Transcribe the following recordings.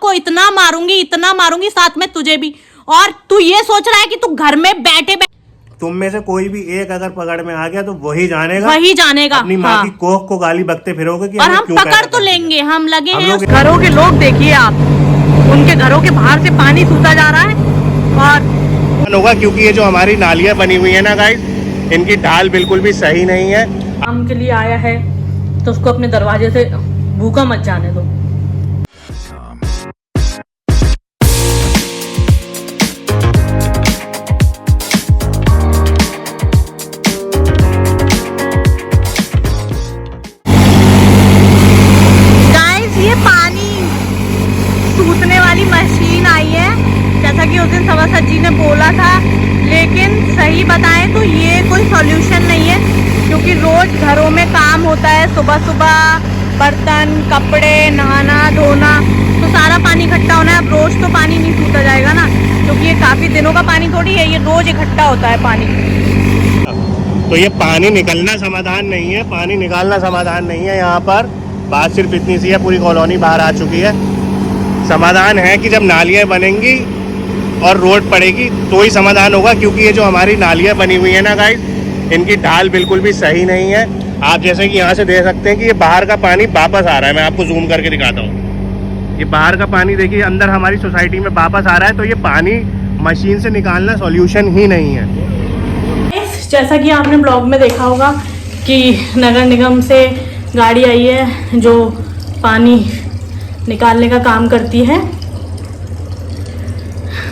को इतना मारूंगी साथ में तुझे भी। और तू ये सोच रहा है कि तू घर में बैठे तुम में से कोई भी एक अगर पकड़ में आ गया तो वही जानेगा अपनी माँ की कोख को गाली बकते फिरोगे कि और हम पकड़ तो लेंगे, हम लगे हैं। घरों के लोग देखिए आप, उनके घरों के बाहर से पानी सूता जा रहा है। और होगा क्योंकि ये जो हमारी नालियां बनी हुई है ना गाइस, इनकी ढाल बिल्कुल भी सही नहीं है। काम के लिए आया है तो उसको अपने दरवाजे से भूखा मत जाने दो। ये पानी सूतने वाली मशीन आई है, जैसा कि उस दिन सवा सज्जी ने बोला था, लेकिन सही बताएं तो ये कोई सॉल्यूशन नहीं है, क्योंकि रोज घरों में काम होता है, सुबह सुबह बर्तन कपड़े नहाना धोना, तो सारा पानी इकट्ठा होना है। अब रोज तो पानी नहीं सूता जाएगा ना, क्योंकि ये काफी दिनों का पानी थोड़ी है, ये रोज इकट्ठा होता है पानी। तो ये पानी निकलना समाधान नहीं है, पानी निकालना समाधान नहीं है। यहाँ पर बात सिर्फ इतनी सी है, पूरी कॉलोनी बाहर आ चुकी है। समाधान है कि जब नालियाँ बनेंगी और रोड पड़ेगी तो ही समाधान होगा, क्योंकि ये जो हमारी नालियाँ बनी हुई है ना गाइस, इनकी ढाल बिल्कुल भी सही नहीं है। आप जैसे कि यहाँ से देख सकते हैं कि ये बाहर का पानी वापस आ रहा है। मैं आपको जूम करके दिखाता हूँ, ये बाहर का पानी देखिए अंदर हमारी सोसाइटी में वापस आ रहा है। तो ये पानी मशीन से निकालना सॉल्यूशन ही नहीं है। जैसा कि आपने ब्लॉग में देखा होगा कि नगर निगम से गाड़ी आई है जो पानी निकालने का काम करती है।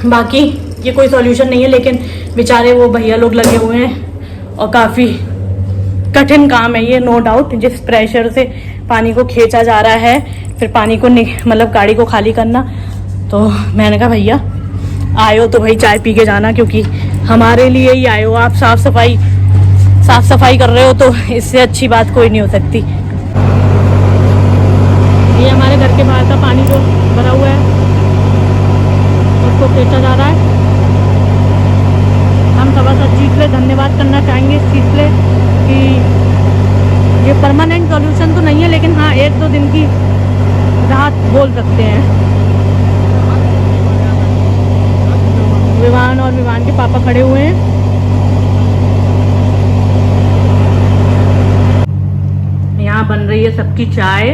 बाकी ये कोई सॉल्यूशन नहीं है, लेकिन बेचारे वो भैया लोग लगे हुए हैं और काफ़ी कठिन काम है ये, नो डाउट। जिस प्रेशर से पानी को खींचा जा रहा है, फिर पानी को मतलब गाड़ी को खाली करना, तो मैंने कहा भैया आयो तो भाई चाय पी के जाना, क्योंकि हमारे लिए ही आए हो आप। साफ सफाई कर रहे हो तो इससे अच्छी बात कोई नहीं हो सकती। ये हमारे घर के बाहर का पानी जो भरा हुआ है उसको खींचा जा रहा है। हम सवा सज्जी के लिए धन्यवाद करना चाहेंगे इस चीज़ के लिए कि ये परमानेंट सॉल्यूशन तो नहीं है, लेकिन हाँ 1-2 दिन की राहत बोल सकते हैं। विवान और विवान के पापा खड़े हुए हैं। यहाँ बन रही है सबकी चाय।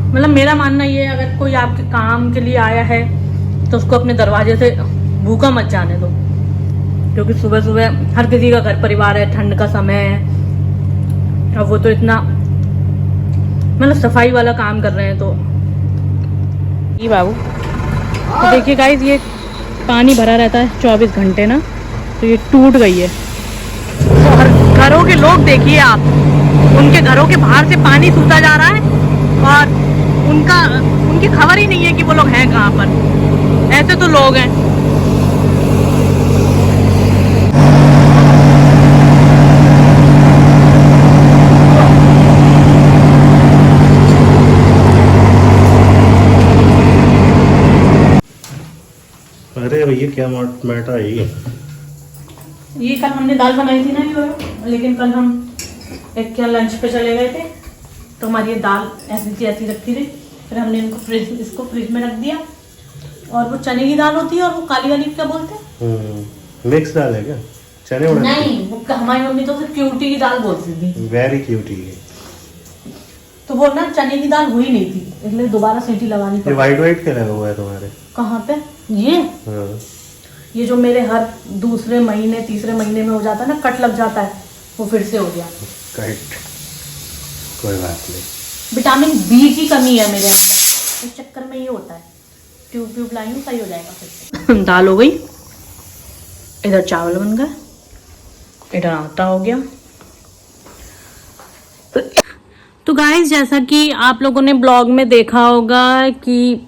मतलब मेरा मानना ये है, अगर कोई आपके काम के लिए आया है तो उसको अपने दरवाजे से भूखा मत जाने दो, क्योंकि सुबह सुबह हर किसी का घर परिवार है, ठंड का समय है, अब वो तो इतना मतलब सफाई वाला काम कर रहे हैं। तो ये बाबू तो देखिए गाइस, ये पानी भरा रहता है 24 घंटे ना, तो ये टूट गई है। तो घरों के लोग देखिए आप, उनके घरों के बाहर से पानी सूता जा रहा है और उनकी खबर ही नहीं है कि वो लोग हैं कहाँ पर। ऐसे तो लोग हैं। अरे भैया क्या मैटर है ये कल हमने दाल बनाई थी ना ये, लेकिन कल हम एक क्या लंच पे चले गए थे, तो हमारी ये दाल ऐसी रखी थी। फिर हमने इसको फ्रिज में रख दिया। और वो चने की दाल होती है, और वो काली वाली क्या बोलते हैं, मिक्स दाल है क्या? चने उड़द नहीं, वो हमारी मम्मी तो सिर्फ क्यूटी की दाल बोलती थी। Very cutie. तो वो ना चने की दाल हुई नहीं थी, इसलिए दोबारा सीटी लगानी पड़ी। वाइट क्या लगा हुआ है तुम्हारे? कहाँ पे? ये जो मेरे हर दूसरे महीने तीसरे महीने में हो जाता है ना, कट लग जाता है, वो फिर से हो गया। कट, कोई बात नहीं। विटामिन बी की कमी है मेरे अंदर, इस चक्कर में ये होता है। ट्यूब लाई हूँ, सही हो जाएगा फिर से। दाल हो गई, इधर चावल बन गए, इधर आटा हो गया। तो गाइस, जैसा कि आप लोगों ने ब्लॉग में देखा होगा कि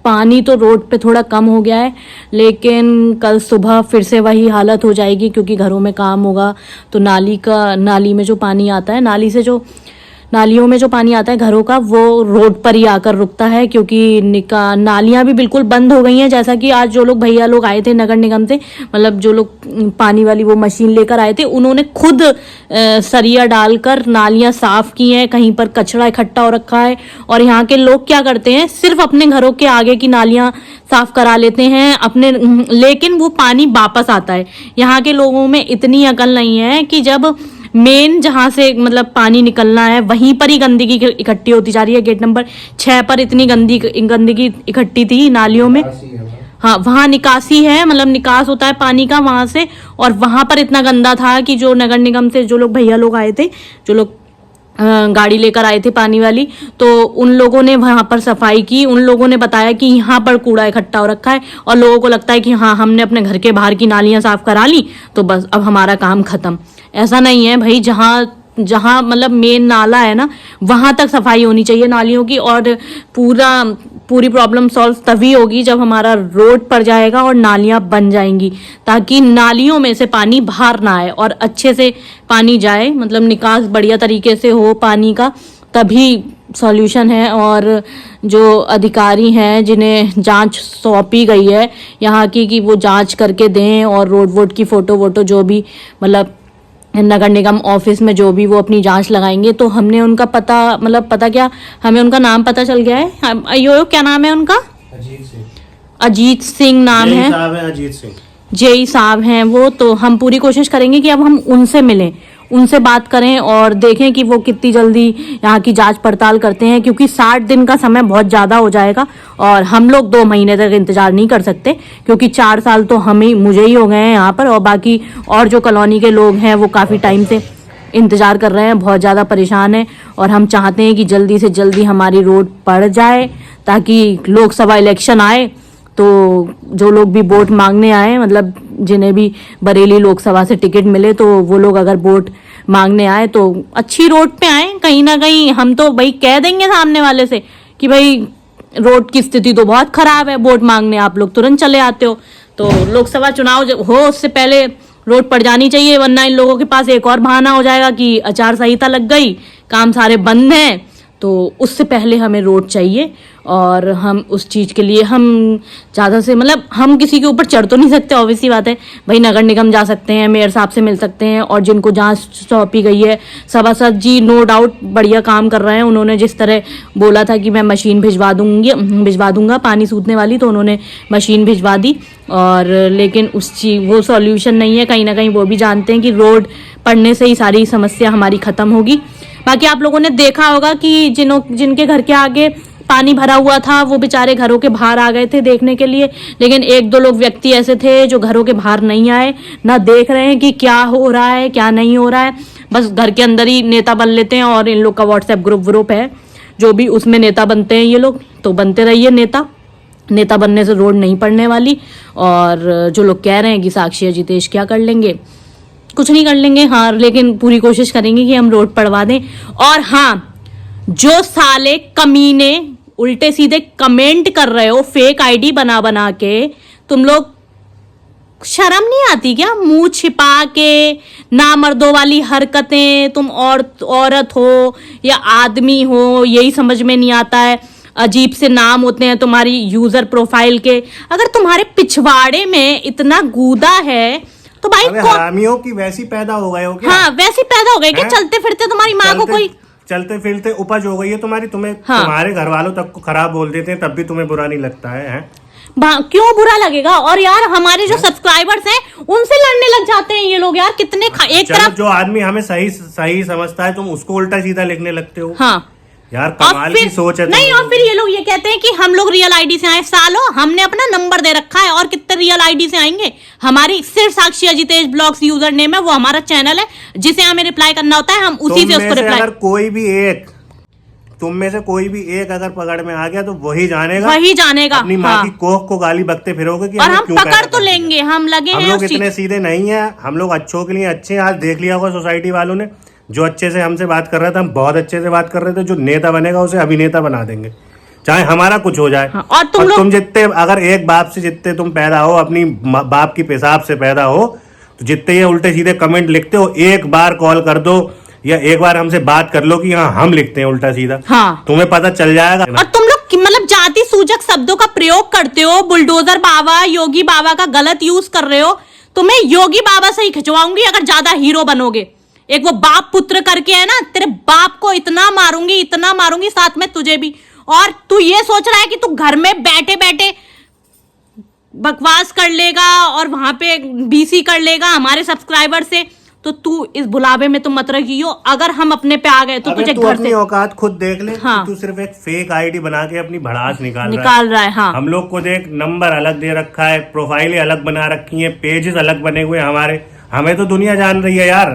पानी तो रोड पे थोड़ा कम हो गया है, लेकिन कल सुबह फिर से वही हालत हो जाएगी, क्योंकि घरों में काम होगा। तो नाली में जो पानी आता है, नाली से जो नालियों में जो पानी आता है घरों का वो रोड पर ही आकर रुकता है, क्योंकि नालियां भी बिल्कुल बंद हो गई हैं। जैसा कि आज जो लोग भैया लोग आए थे नगर निगम से, मतलब जो लोग पानी वाली वो मशीन लेकर आए थे, उन्होंने खुद सरिया डालकर नालियां साफ की हैं। कहीं पर कचरा इकट्ठा हो रखा है और यहाँ के लोग क्या करते हैं, सिर्फ अपने घरों के आगे की नालियां साफ करा लेते हैं अपने, लेकिन वो पानी वापस आता है। यहाँ के लोगों में इतनी अकल नहीं है कि जब मेन जहां से मतलब पानी निकलना है वहीं पर ही गंदगी इकट्ठी होती जा रही है। गेट नंबर 6 पर इतनी गंदगी इकट्ठी थी नालियों में। हाँ, वहां निकासी है, मतलब निकास होता है पानी का वहां से, और वहां पर इतना गंदा था कि जो नगर निगम से जो लोग भैया लोग आए थे, जो लोग गाड़ी लेकर आए थे पानी वाली, तो उन लोगों ने वहां पर सफाई की। उन लोगों ने बताया कि यहाँ पर कूड़ा इकट्ठा हो रखा है, और लोगों को लगता है कि हाँ, हमने अपने घर के बाहर की नालियां साफ करा ली तो बस अब हमारा काम खत्म। ऐसा नहीं है भाई, जहाँ मतलब मेन नाला है ना, वहां तक सफाई होनी चाहिए नालियों की, और पूरी प्रॉब्लम सॉल्व तभी होगी जब हमारा रोड पर जाएगा और नालियां बन जाएंगी, ताकि नालियों में से पानी बाहर ना आए और अच्छे से पानी जाए, मतलब निकास बढ़िया तरीके से हो पानी का, तभी सॉल्यूशन है। और जो अधिकारी हैं जिन्हें जांच सौंपी गई है यहाँ की, कि वो जांच करके दें, और रोड की फोटो जो भी मतलब नगर निगम ऑफिस में जो भी वो अपनी जांच लगाएंगे, तो हमने उनका पता क्या, हमें उनका नाम पता चल गया है। यो क्या नाम है उनका? अजीत सिंह नाम है। अजीत सिंह जेई साहब हैं वो। तो हम पूरी कोशिश करेंगे कि अब हम उनसे मिलें, उनसे बात करें और देखें कि वो कितनी जल्दी यहाँ की जांच पड़ताल करते हैं, क्योंकि 60 दिन का समय बहुत ज़्यादा हो जाएगा और हम लोग 2 महीने तक इंतजार नहीं कर सकते, क्योंकि 4 साल तो मुझे ही हो गए हैं यहाँ पर, और बाकी और जो कॉलोनी के लोग हैं वो काफ़ी टाइम से इंतजार कर रहे हैं, बहुत ज़्यादा परेशान हैं। और हम चाहते हैं कि जल्दी से जल्दी हमारी रोड पड़ जाए, ताकि लोकसभा इलेक्शन आए तो जो लोग भी वोट मांगने आए, मतलब जिन्हें भी बरेली लोकसभा से टिकट मिले, तो वो लोग अगर वोट मांगने आए तो अच्छी रोड पे आए। कहीं ना कहीं हम तो भाई कह देंगे सामने वाले से कि भाई रोड की स्थिति तो बहुत खराब है, वोट मांगने आप लोग तुरंत चले आते हो। तो लोकसभा चुनाव जब हो उससे पहले रोड पड़ जानी चाहिए, वरना इन लोगों के पास एक और बहाना हो जाएगा कि आचार संहिता लग गई, काम सारे बंद हैं। तो उससे पहले हमें रोड चाहिए, और हम उस चीज़ के लिए हम ज़्यादा से मतलब हम किसी के ऊपर चढ़ तो नहीं सकते, ऑब्वियस सी बात है भाई। नगर निगम जा सकते हैं, मेयर साहब से मिल सकते हैं, और जिनको जांच सौंपी गई है, सभासद जी नो डाउट बढ़िया काम कर रहे हैं। उन्होंने जिस तरह बोला था कि मैं मशीन भिजवा दूंगा पानी सूखने वाली, तो उन्होंने मशीन भिजवा दी। और लेकिन वो सॉल्यूशन नहीं है, कहीं ना कहीं वो भी जानते हैं कि रोड पड़ने से ही सारी समस्या हमारी ख़त्म होगी। बाकी आप लोगों ने देखा होगा कि जिनके घर के आगे पानी भरा हुआ था वो बेचारे घरों के बाहर आ गए थे देखने के लिए, लेकिन 1-2 लोग व्यक्ति ऐसे थे जो घरों के बाहर नहीं आए, ना देख रहे हैं कि क्या हो रहा है क्या नहीं हो रहा है, बस घर के अंदर ही नेता बन लेते हैं। और इन लोग का व्हाट्सएप ग्रुप है जो भी, उसमें नेता बनते हैं ये लोग, तो बनते रहिए नेता बनने से रोड नहीं पड़ने वाली। और जो लोग कह रहे हैं कि साक्षी जितेश क्या कर लेंगे, कुछ नहीं कर लेंगे, हाँ, लेकिन पूरी कोशिश करेंगे कि हम रोड पड़वा दें। और हाँ, जो साले कमीने उल्टे सीधे कमेंट कर रहे हो फेक आईडी बना के, तुम लोग शर्म नहीं आती क्या? मुंह छिपा के नामर्दों वाली हरकतें, तुम औरत हो या आदमी हो यही समझ में नहीं आता है। अजीब से नाम होते हैं तुम्हारी यूजर प्रोफाइल के। अगर तुम्हारे पिछवाड़े में इतना गूदा है तो भाई हरामियों की वैसी पैदा हो गए हो क्या? हाँ, वैसी पैदा हो गए क्या? चलते फिरते तुम्हारी माँ को कोई चलते फिरते उपज हो गई है तुम्हारी, हाँ। तुम्हारे घर वालों तक को खराब बोल देते हैं तब भी तुम्हें बुरा नहीं लगता है? क्यों बुरा लगेगा? और यार हमारे जो सब्सक्राइबर्स हैं उनसे लड़ने लग जाते हैं ये लोग यार, कितने एक तरफ जो आदमी हमें सही समझता है तुम उसको उल्टा सीधा लिखने लगते हो। हाँ यार कमाल की सोच है नहीं। और फिर ये लोग ये कहते हैं कि हम लोग रियल आईडी से आए। सालो, हमने अपना नंबर दे रखा है, और कितने रियल आईडी से आएंगे? हमारी सिर्फ साक्षी जितेश ब्लॉग्स यूजर नेम है, वो हमारा चैनल है जिसे हमें रिप्लाई करना होता है, हम उसी से उसको रिप्लाई। अगर तुम में से कोई भी एक अगर पकड़ में आ गया तो वही जानेगा अपनी माँ की कोख को गाली बकते फिरोगे कि और हम पकड़ तो लेंगे, हम लगे हैं। हम लोग इतने सीधे नहीं है, हम लोग अच्छों के लिए अच्छे हैं। आज देख लिया होगा सोसाइटी वालों ने, जो अच्छे से हमसे बात कर रहा था हम बहुत अच्छे से बात कर रहे थे, जो नेता बनेगा उसे अभिनेता बना देंगे, चाहे हमारा कुछ हो जाए। हाँ, और तुम जितने अगर एक बाप से जितने तुम पैदा हो, अपनी बाप की पेशाब से पैदा हो, तो जितने ये उल्टे सीधे कमेंट लिखते हो, एक बार कॉल कर दो या एक बार हमसे बात कर लो कि हाँ हम लिखते हैं उल्टा सीधा, हाँ, तुम्हें पता चल जाएगा। और तुम लोग मतलब जाति सूचक शब्दों का प्रयोग करते हो, बुलडोजर बाबा, योगी बाबा का गलत यूज कर रहे हो। तुम्हें योगी बाबा से ही खिंचवाऊंगी अगर ज्यादा हीरो बनोगे। एक वो बाप पुत्र करके है ना, तेरे बाप को इतना मारूंगी, साथ में तुझे भी। और तू ये सोच रहा है कि तू घर में बैठे बैठे बकवास कर लेगा और वहां पे बीसी कर लेगा हमारे सब्सक्राइबर से, तो तू इस बुलावे में तो मत रहियो। अगर हम अपने पे आ गए तो तुझे घर अपनी से औकात खुद देख ले। हाँ, तू सिर्फ एक फेक आईडी बना के अपनी भड़ास निकाल रहा है। हाँ, हम लोग को देख, नंबर अलग दे रखा है, प्रोफाइलें अलग बना रखी है, पेजेस अलग बने हुए हमारे। हमें तो दुनिया जान रही है यार,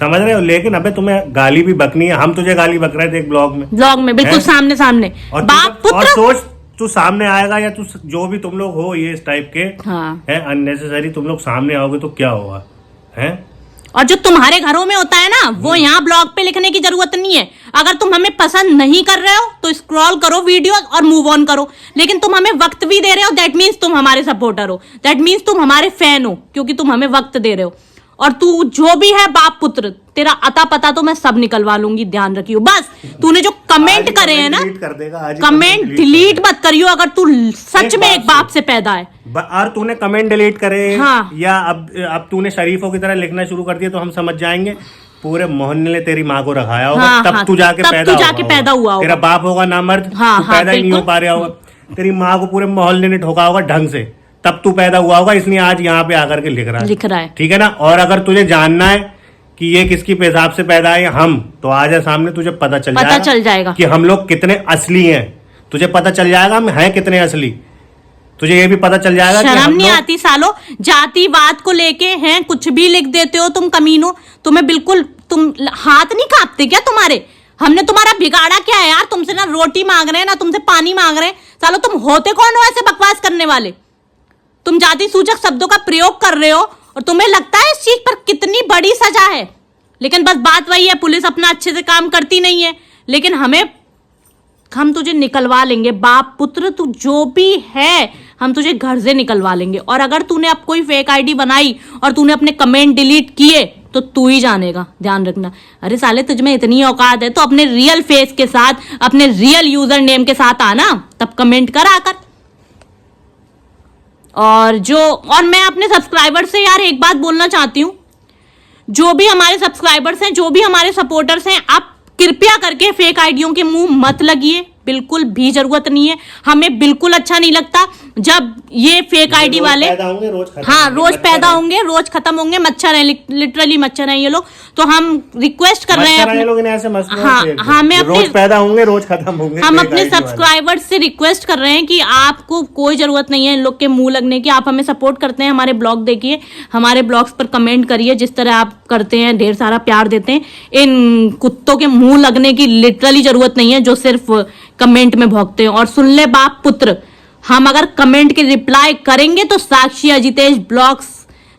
समझ रहे हो। लेकिन अबे तुम्हें गाली भी बकनी है, हम तुझे गाली बक रहे थे एक ब्लॉग में बिल्कुल सामने। और बाप पुत्र, और सोच तू सामने आएगा या तू जो भी तुम लोग हो ये इस टाइप के है अननेसेसरी, तुम लोग सामने आओगे तो क्या होगा है। और जो तुम्हारे घरों में होता है ना, वो यहाँ ब्लॉग पे लिखने की जरूरत नहीं है। अगर तुम हमें पसंद नहीं कर रहे हो तो स्क्रॉल करो वीडियो और मूव ऑन करो। लेकिन तुम हमें वक्त भी दे रहे हो, दैट मीन्स तुम हमारे सपोर्टर हो, दैट मीन्स तुम हमारे फैन हो, क्योंकि तुम हमें वक्त दे रहे हो। और तू जो भी है बाप पुत्र, तेरा अता पता तो मैं सब निकलवा लूंगी, ध्यान रखियो। बस तूने जो कमेंट करे हैं ना, कमेंट डिलीट मत करियो अगर तू सच में एक बाप से पैदा है। और तूने कमेंट डिलीट करे हाँ, या अब तूने शरीफों की तरह लिखना शुरू कर दिया तो हम समझ जाएंगे पूरे मोहल्ले ने तेरी माँ को रखाया होगा। हाँ, तब तू जाके पैदा हुआ होगा। तेरा बाप होगा ना मर्द, पैदा ही नहीं हो पा रहा होगा। तेरी माँ को पूरे मोहल्ले ने ठोका होगा ढंग से, तब तू पैदा हुआ होगा, इसलिए आज यहाँ पे आकर के लिख रहा है। ठीक है ना। और अगर तुझे जानना है कि ये किसकी पेशाब से पैदा है हम, तो आ जा सामने, तुझे पता चल जाएगा कि हम लोग कितने असली हैं। तुझे पता चल जाएगा हम हैं कितने असली। तुझे ये भी पता चल जाएगा। शर्म नहीं आती सालो, जातिवाद को लेके हैं कुछ भी लिख देते हो तुम कमीनो। तुम्हें बिल्कुल, तुम हाथ नहीं कांपते क्या तुम्हारे? हमने तुम्हारा बिगाड़ा क्या है यार? तुमसे ना रोटी मांग रहे हैं ना तुमसे पानी मांग रहे हैं। सालो तुम होते कौन हो ऐसे बकवास करने वाले? तुम जाति सूचक शब्दों का प्रयोग कर रहे हो और तुम्हें लगता है इस चीज पर कितनी बड़ी सजा है। लेकिन बस बात वही है, पुलिस अपना अच्छे से काम करती नहीं है। लेकिन हम तुझे निकलवा लेंगे बाप पुत्र, तू जो भी है हम तुझे घर से निकलवा लेंगे। और अगर तूने अब कोई फेक आईडी बनाई और तूने अपने कमेंट डिलीट किए तो तू ही जानेगा, ध्यान रखना। अरे साले तुझमें इतनी औकात है तो अपने रियल फेस के साथ, अपने रियल यूजर नेम के साथ आना, तब कमेंट कर आकर। और मैं अपने सब्सक्राइबर से यार एक बात बोलना चाहती हूँ, जो भी हमारे सब्सक्राइबर्स हैं, जो भी हमारे सपोर्टर्स हैं, आप कृपया करके फेक आईडियों के मुंह मत लगिए, बिल्कुल भी जरूरत नहीं है। हमें बिल्कुल अच्छा नहीं लगता जब ये फेक आईडी वाले रोज पैदा होंगे, रोज खत्म होंगे। मच्छर है, लिटरली मच्छर है ये लोग। तो हम रिक्वेस्ट कर रहे हैं, रोज पैदा होंगे रोज खत्म होंगे। हम अपने सब्सक्राइबर्स से रिक्वेस्ट कर रहे हैं कि आपको कोई जरूरत नहीं है इन लोग के मुंह लगने की। आप हमें सपोर्ट करते हैं, हमारे ब्लॉग देखिए, हमारे ब्लॉग्स पर कमेंट करिए, जिस तरह आप करते हैं, ढेर सारा प्यार देते हैं। इन कुत्तों के मुंह लगने की लिटरली जरूरत नहीं है जो सिर्फ कमेंट में भौंकते हैं। और सुन ले बाप पुत्र, हम अगर कमेंट के रिप्लाई करेंगे तो साक्षी अजितेश ब्लॉग्स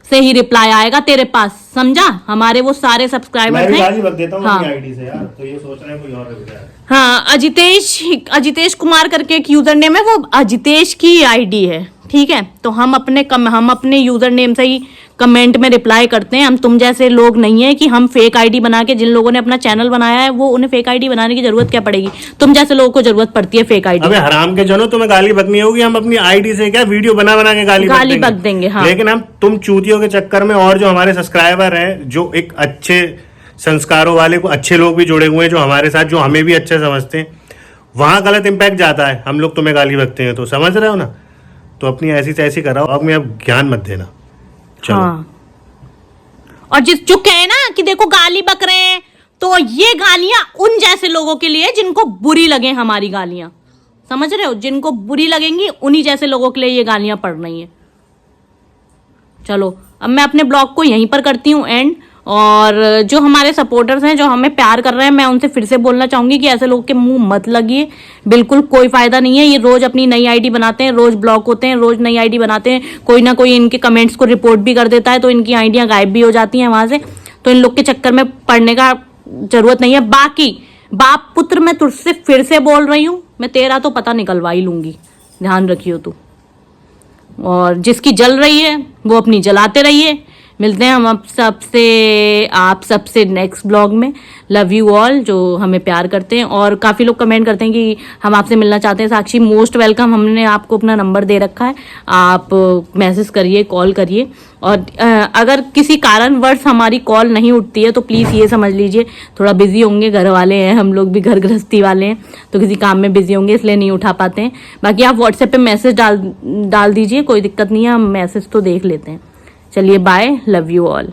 से ही रिप्लाई आएगा तेरे पास, समझा? हमारे वो सारे सब्सक्राइबर हैं। हाँ, आईडी से यार, तो ये सोच रहे हैं कोई और। हाँ, अजितेश कुमार करके एक यूजर नेम है, वो अजितेश की आईडी है, ठीक है। तो हम अपने यूजर नेम से ही कमेंट में रिप्लाई करते हैं। हम तुम जैसे लोग नहीं है कि हम फेक आईडी बना के, जिन लोगों ने अपना चैनल बनाया है वो उन्हें फेक आईडी बनाने की जरूरत क्या पड़ेगी? तुम जैसे लोगों को जरूरत पड़ती है फेक आईडी। अबे हराम के जनो, तुम्हें गाली बकनी होगी, हम अपनी आईडी से क्या वीडियो बना के गाली बक देंगे। हाँ। लेकिन हम तुम चूतियों के चक्कर में, और जो हमारे सब्सक्राइबर हैं, जो एक अच्छे संस्कारों वाले को अच्छे लोग भी जुड़े हुए हैं जो हमारे साथ, जो हमें भी अच्छे समझते हैं, वहां गलत इंपैक्ट जाता है। हम लोग तुम्हें गाली बकते हैं तो समझ रहे हो ना। तो अपनी ऐसी तैसी कराओ, अब मैं ज्ञान मत देना। चलो। हाँ। और जो कहे ना कि देखो गाली बक रहे हैं, तो ये गालियां उन जैसे लोगों के लिए जिनको बुरी लगे हमारी गालियां, समझ रहे हो? जिनको बुरी लगेंगी उन्हीं जैसे लोगों के लिए ये गालियां पड़ रही हैं। चलो, अब मैं अपने ब्लॉग को यहीं पर करती हूँ एंड। और जो हमारे सपोर्टर्स हैं, जो हमें प्यार कर रहे हैं, मैं उनसे फिर से बोलना चाहूंगी कि ऐसे लोग के मुंह मत लगिए, बिल्कुल कोई फायदा नहीं है। ये रोज अपनी नई आईडी बनाते हैं, रोज ब्लॉक होते हैं, रोज नई आईडी बनाते हैं, कोई ना कोई इनके कमेंट्स को रिपोर्ट भी कर देता है, तो इनकी आईडियां गायब भी हो जाती हैं वहां से। तो इन लोग के चक्कर में पड़ने का जरूरत नहीं है। बाकी बाप पुत्र, मैं तुझसे फिर से बोल रही हूँ, मैं तेरा तो पता निकलवा ही लूंगी, ध्यान रखियो तू। और जिसकी जल रही है वो अपनी जलाते रहिए, मिलते हैं हम आप सबसे नेक्स्ट ब्लॉग में। लव यू ऑल जो हमें प्यार करते हैं, और काफ़ी लोग कमेंट करते हैं कि हम आपसे मिलना चाहते हैं। साक्षी मोस्ट वेलकम, हमने आपको अपना नंबर दे रखा है, आप मैसेज करिए, कॉल करिए। और अगर किसी कारणवश हमारी कॉल नहीं उठती है तो प्लीज़ ये समझ लीजिए थोड़ा बिजी होंगे, घर वाले हैं, हम लोग भी घर गृहस्थी वाले हैं तो किसी काम में बिजी होंगे इसलिए नहीं उठा पाते हैं। बाकी आप व्हाट्सएप पे मैसेज डाल दीजिए, कोई दिक्कत नहीं है, हम मैसेज तो देख लेते हैं। चलिए बाय, लव यू ऑल।